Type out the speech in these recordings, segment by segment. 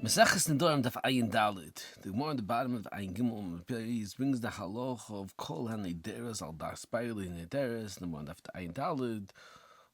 Mesachas Nedarim daf ayin dalit. The Gemara on the bottom of ayin gimel brings the halacha of kol hanoderes al das balah nedarim. The Gemara daf ayin dalit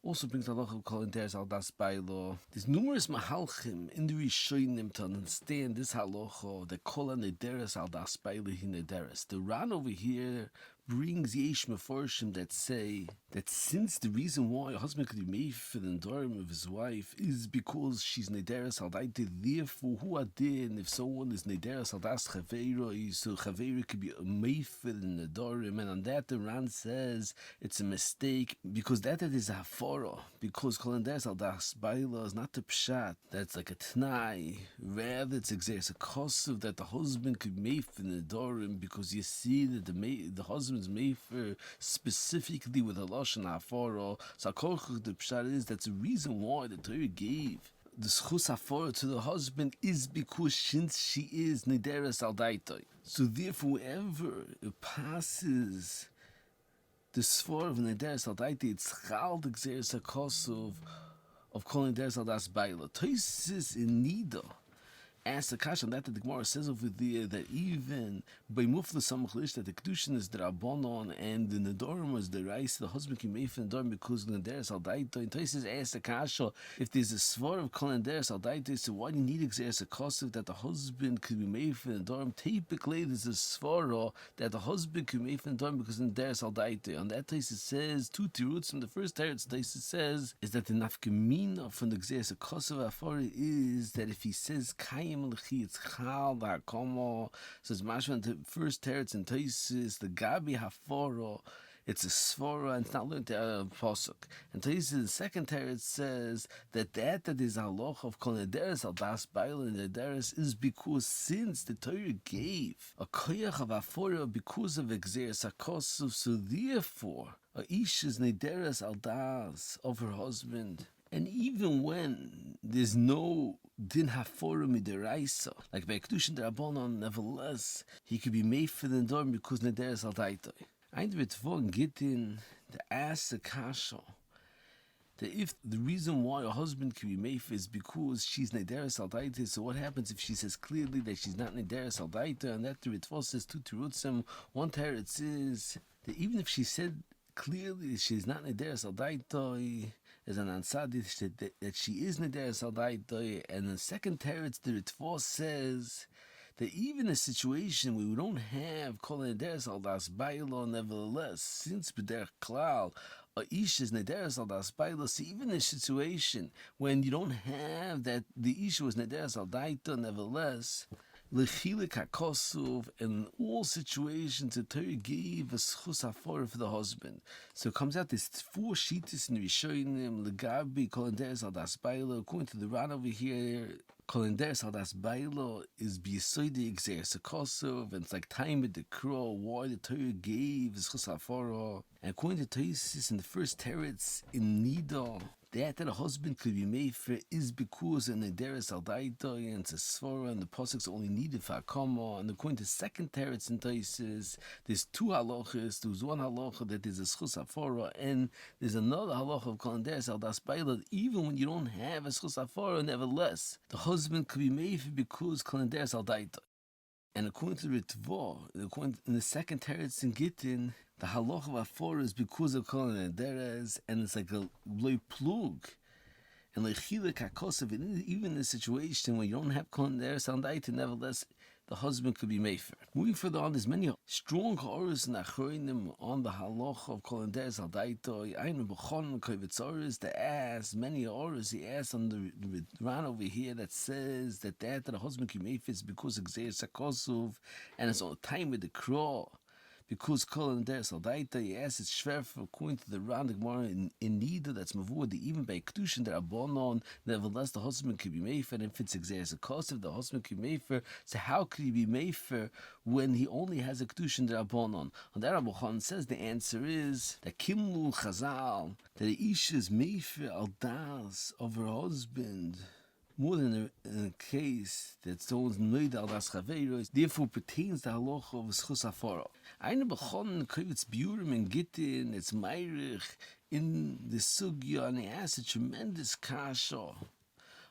also brings the halacha of kol hanoderes al das balah. There's numerous mahalchim in the Rishonim to understand this halacha that kol hanoderes al das balah nedarim. The Ran over here brings yesh meforshim that say that since the reason why a husband could be made for the nedarim of his wife is because she's noderes al daat, therefore who adin if someone is noderes al das hafarah, so hafarah could be made for the nedarim, and on that the Ran says it's a mistake because that is a hafarah, because kol noderes al das balah is not the pshat that's like a t'nai, rather it's a kosuv that the husband could be made for the nedarim, because you see that the husband made for specifically with a lashon hafarah. So the pshat is that's the reason why the Torah gave the schus hafarah to the husband is because since she is noderes al daat. So therefore, whoever passes the svar of noderes al daat, it's chal the gzeres hakosov of kol noderes al das balah. Tosis in nida. Ask the kasha that the Gemara says over there that even by mufla samachlish that the kedushin is drabonon and the nedarim is the rice, the husband can make for nedarim because noderes al daat. And Tosis ask the kasha if there's a svar of kol noderes al daat, so why do you need exercise a kosev that the husband could be made for nedarim? Typically, there's a svara that the husband could be made for nedarim because noderes al daat. On that Tosis says two tiruts from the first teretz. Tosis says is that the nafkamina from the exercise a kosev hafarah is that if he says kayim it's chal v'hakomo. Says mashma the first teretz in Tosis the gabi hafarah, it's a svara and it's not learned out of pasuk. And Tosis the second teretz says that is halacha of kol noderes al das balah and noderes is because since the Torah gave a koyach of hafarah because of exeris hakosuf, so therefore a ish is noderes al das of her husband. And even when there's no din hafarah midiraisa, like by kedushin derabanan, nevertheless he could be made for the nedarim because noderes al daat. Ein vitvon gittin the ask the kasha that if the reason why a husband can be made for is because she's noderes al daat, so what happens if she says clearly that she's not noderes al daat? And that the Ritva says two terutzim. One teretz is that even if she said clearly she's not noderes al daat, as an ansadi that she is noderes al daat, and the second teretz the Ritva says that even a situation where we don't have kol noderes al das balah, nevertheless, since b'derech klal a ish is noderes al das balah, so even a situation when you don't have that the ish was noderes al daat, nevertheless lechilik hakosov, in all situations the Torah gave a schus hafarah for the husband. So it comes out there's four shittas in the Rishonim legabi kol noderes al das balah. According to the Ran over here, kol noderes al das balah is b'yisoidi exeris hakosov, and it's like time with the crow why the Torah gave a schus hafarah. And according to Tosis in the first teretz in nida, that a husband could be made for is because in noderes al daat, and it's a svara, and the pasuk's only needed for hakama. And according to second teretz in Tosis, there's two halachas. There's one halacha that is a schus hafarah, and there's another halacha of kol noderes al das balah. Even when you don't have a schus hafarah, nevertheless, the husband could be made for because kol noderes al daat. And according to the Ritva, in the second teretz in Gittin, the halacha of hafarah is because of kol noderes, and it's like a loy plug. And lechilik hakosov, even in a situation where you don't have kol noderes al daat, nevertheless, the husband could be made for. Moving further on, there's many strong horrors and achronim on the halacha of kol noderes al daat. Ein b'chon kovetzoris the ass, many horrors he asks on the Ran over here that says that the husband can be made for is because of exeris hakosov, and it's all time with the crow. Because kol noderes al daat, he asks it's shver according to the Ran the Gemara in nida that's mavur, even by kedushin derabanan, nevertheless the husband can be made for, and if it's exeris hakosov, the husband can be made for. So how could he be made for when he only has a kedushin derabanan? And the Rabbi Khan says the answer is that kimlu chazal, that the ish is made for al das of her husband more than in a case that someone's noid al das chaveros, therefore pertains the halacha of schus hafarah. Eine b'chon kivitz biurim and gittin, it's meirich in the sugya, and he asks a tremendous kasha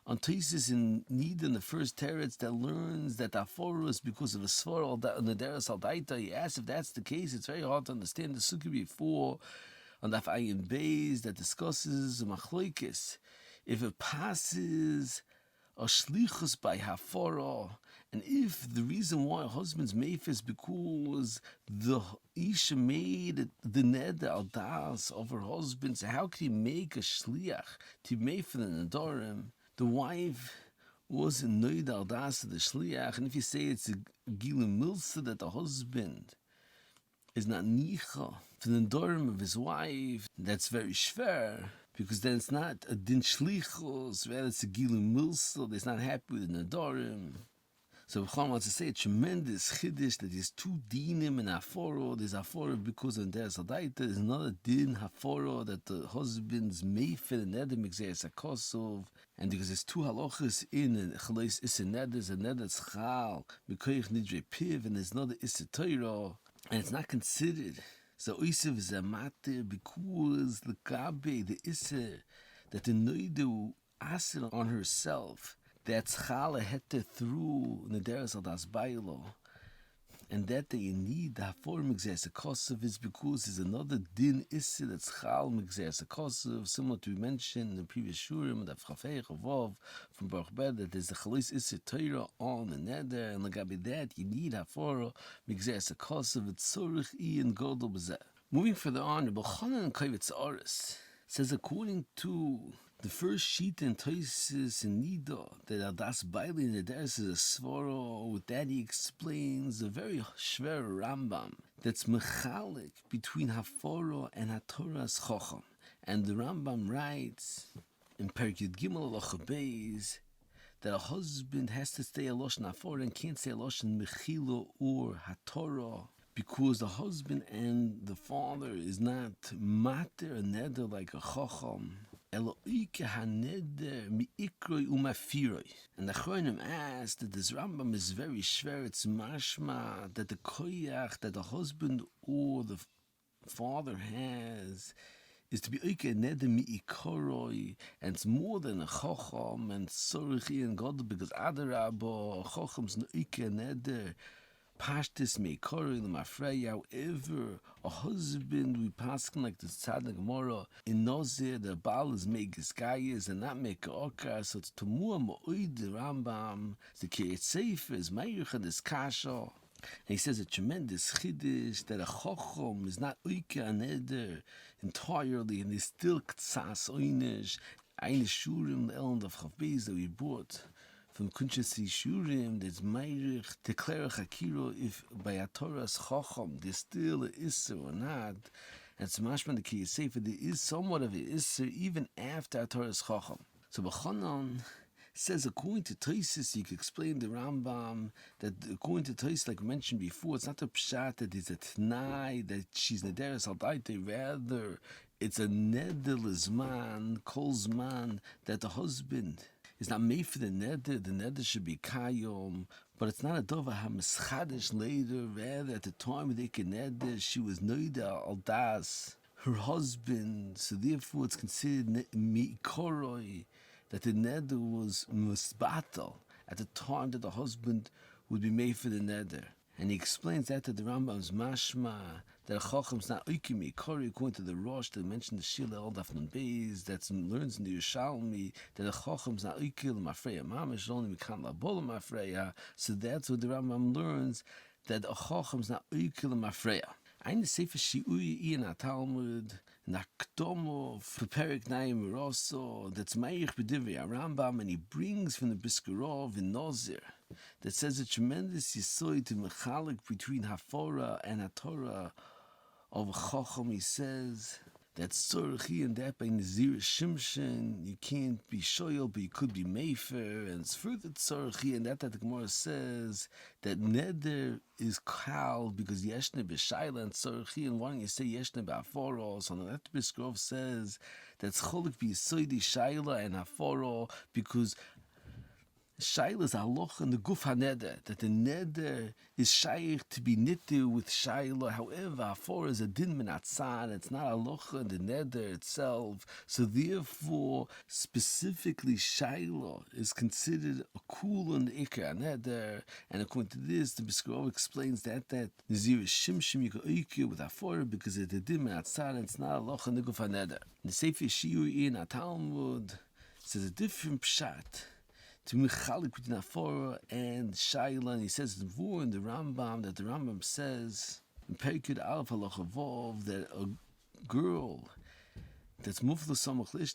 On Tesis in Nida, in the first teretz that learns that the hafarah is because of a svara hanoderes al daat, he asks if that's the case. It's very hard to understand the sukkah before on the ayin beis that discusses machloikis. If it passes a shlichus by hafarah, and if the reason why a husband's meif is because the isha made the neder al das of her husband, so how can he make a shliach to meif for the nedarim? The wife wasn't noid al das to the shliach, and if you say it's a gilum milsa that the husband is not nicha for the nedarim of his wife, that's very schwer, because then it's not a din shlichos, rather it's a gilum milsa that's not happy with the nedarim. So B'chol wants to say a tremendous chiddush that there's two dinim in hafarah. There's hafarah because of noderes al daat. There's another din hafarah that the husband's meifed and neder migzeres hakosov. And because there's two halachas in chalais issa neders and neders chal mikoich nidre piv, and there's another issa Torah, and it's not considered. So oisiv is a matter because the gabe the issa that the noidu asir on herself. That's shalah hete through noderes al das balah, and that you need the hafarah migzeres hakosov is because there's another din issa that's chal migzeres hakosov, similar to we mentioned in the previous shurim that chafei chavov from Baruch Ber, that there's the chalais issa Torah on the neder, and legabe that you need hafarah migzeres hakosov. It's tzorich ian godol b'zeh. Moving further on, Rabbi Chanan Kavitz Aris says according to the first sheet in Toises and Nida that das balah noderes is a svara. With that he explains a very shver Rambam that's mechalik between hafarah and hatorah's chacham. And the Rambam writes in Perek Yud Gimel Halacha Beis that a husband has to stay a lashon hafarah and can't say a lashon mechila or hatorah, because the husband and the father is not mater a neder like a chacham. And the Chronim asked that this Rambam is very shver. It's mashma that the koyach that the husband or the father has is to be oike neder mi'ikoroi, and it's more than a chacham and tzorichi and god, because adarabah chacham's oike neder pashtis meikori l'mafrei. However, a husband we pass like the Tzaddik Gemara in Nozir, the balah is make gayas and not make okar. So it's tomua ma'oid the Rambam the Kiryat Sefer is meirich and this kasha. And he says a tremendous chiddush that a chacham is not oike aneder entirely, and is still ktsas oynish. Eine shurim the element of chavbeis that we brought from Kunshasi Shurim, that's Meirich, declare Chakiro if by a Torah's Chacham there's still a Isser or not. And it's mashman the Kiryat Sefer, there is somewhat of an Isser even after a Torah's Chacham. So B'chanan says according to Tosis, you can explain the Rambam that according to Tosis, like we mentioned before, it's not a pshat that it's a t'nai that she's noderes al daat, rather it's a nederless man, kol's man, that the husband is not made for the neder should be kayom, but it's not a dova hamischadish later, rather at the time they can neder, she was noida al das, her husband, so therefore it's considered mikoroi, that the neder was musbatal at the time that the husband would be made for the neder. And he explains that to the Rambam's mashma, that a chacham's not oikimi kori, according to the Rosh that mentioned the shalah al dafnan beis, that learns in the Yerushalmi that a chacham's not oikil mafreya mamish, only mikan labola mafreya. So that's what the Rambam learns, that a chacham's not oikil mafreya. Eine Sefer Shi'ui in a Talmud, Naktomo, Perek Naim Rosso, that's Meirich B'divrei Rambam, and he brings from the Briskerov in Nozir, that says a tremendous yisoid to mechalik between hafarah and hatorah of a chacham. He says that tzorchi and that by Nazir Shimshin, you can't be shoyel, but you could be mefer, and it's further tzorchi and that the Gemara says that neder is kal because yeshne b'shayla and tzorchi, and why don't you say yeshne b'hafarah? So that Briskerov says that's cholik b'yisoidi shayla and hafarah, because Shaila is halacha in the guf haneder, that the neder is shaykh to be nitter with shaila. However, hafarah is a din min atzad. It's not halacha in the neder itself. So therefore, specifically shaila is considered a kula in the ikar neder. And according to this, the Biskrov explains that Nazir is shimshim you can ikar with hafarah because it's a din min atzad. And it's not halacha in the guf haneder. The Sefer Shiur in a Talmud says a different pshat to mechalik between hafarah and shaila, and he says in the Rambam that the Rambam says in Perikid Aleph Halacha Vav that a girl that's mufla samachlish,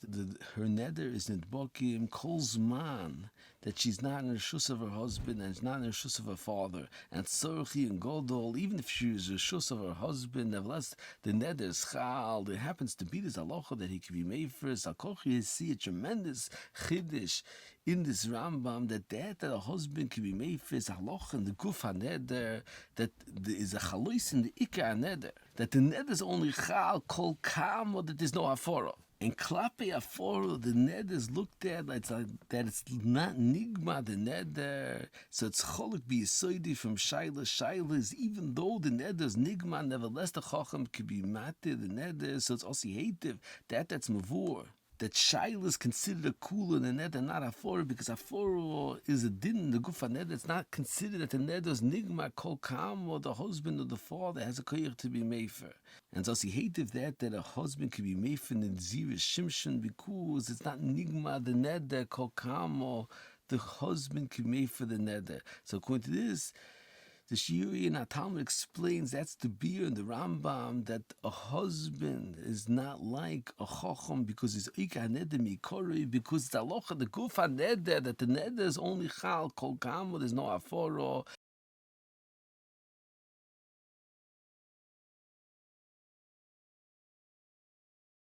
her neder is nidbakim kol zman, that she's not in the shus of her husband and she's not in the shus of her father, and tzorchi and godol, even if she is the shus of her husband, nevertheless the neder is chal. There happens to be this halacha that he can be made first. Hakochi see a tremendous chiddush in this Rambam that a husband can be made first halacha in the guf haneder, that there is a chalois in the ikar neder, that the neder is only chal kol kam, or that there's no hafarah. And klape hafarah, the neder is looked at like that it's not nigma the neder, so it's cholok biyisoidi from shaila. Shaila is even though the neder is nigma, nevertheless the chacham could be matir the neder, so it's also hativ that's mavur. That shaila is considered a kula in the neder, not hafarah, because hafarah is a din in the gufa neder. It's not considered that the neder is nigma kol kam, or the husband or the father has a koyach to be mefer. And so he hated that a husband can be mefer in zira shimshon, because it's not nigma the neder kol kam, or the husband can mefer the neder. So according to this, the Shiuri in Talmud explains that's the beer in the Rambam, that a husband is not like a chacham because he's ikar neder mikori, because the halacha the guf neder, that the neder is only chal kol kamo, there's no hafarah,